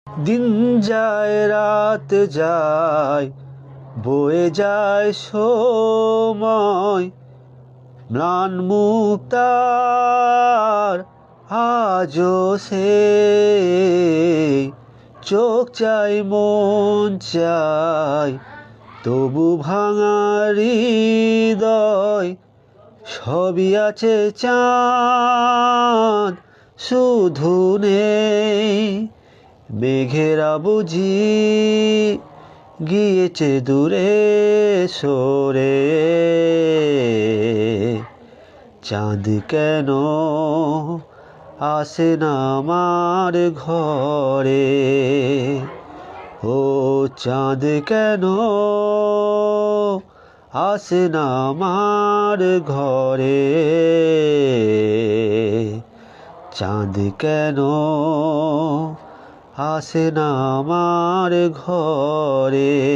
দিন যায় রাত যায়, বয়ে যায় সময়, ম্লান মুখ তার আজও সে, চোখ চাই মন চাই, তবু ভাঙা হৃদয়, সবই আছে চাঁদ শুধু নেই। মেঘেরা বুঝি গিয়েছে দূরে সরে, চাঁদ কেন আসে না আমার ঘরে, ও চাঁদ কেন আসে না আমার ঘরে, চাঁদ কেন আসে না আমার ঘরে।